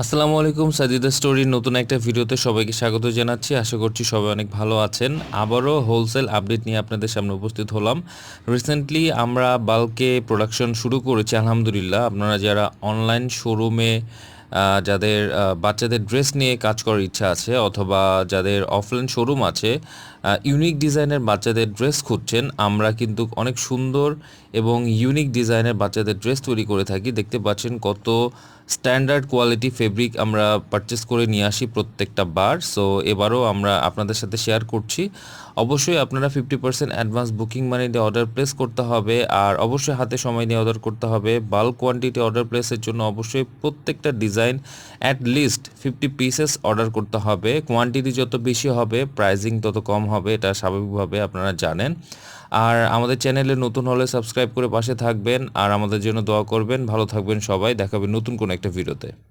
আসসালামু আলাইকুম, সাজিদা স্টোরির নতুন একটা ভিডিওতে সবাইকে স্বাগত জানাচ্ছি। আশা করছি সবাই অনেক ভালো আছেন। আবারও হোলসেল আপডেট নিয়ে আপনাদের সামনে উপস্থিত হলাম। রিসেন্টলি আমরা বাল্কে প্রোডাকশন শুরু করেছি আলহামদুলিল্লাহ। আপনারা যারা অনলাইন শোরুমে যাদের বাচ্চাদের ড্রেস নিয়ে কাজ করার ইচ্ছা আছে, অথবা যাদের অফলাইন শোরুম আছে, ইউনিক ডিজাইনের বাচ্চাদের ড্রেস খুঁজছেন, আমরা কিন্তু অনেক সুন্দর এবং ইউনিক ডিজাইনের বাচ্চাদের ড্রেস তৈরি করে থাকি। দেখতে পাচ্ছেন কত স্ট্যান্ডার্ড কোয়ালিটি ফেব্রিক আমরা পারচেস করে নিয়ে আসি প্রত্যেকটা বার। সো এবারও আমরা আপনাদের সাথে শেয়ার করছি। অবশ্যই আপনারা 50% অ্যাডভান্স বুকিং মানি দিয়ে অর্ডার প্লেস করতে হবে, আর অবশ্যই হাতে সময় নিয়ে অর্ডার করতে হবে। বাল্ক কোয়ান্টিটি অর্ডার প্লেসের জন্য অবশ্যই প্রত্যেকটা design at least 50 pieces order করতে হবে। কোয়ান্টিটি যত বেশি হবে প্রাইজিং তত কম হবে, এটা স্বাভাবিকভাবে আপনারা জানেন। আর আমাদের চ্যানেলে নতুন হলে সাবস্ক্রাইব করে পাশে থাকবেন, আর আমাদের জন্য দোয়া করবেন। ভালো থাকবেন সবাই, দেখা হবে নতুন কোনো একটা ভিডিওতে।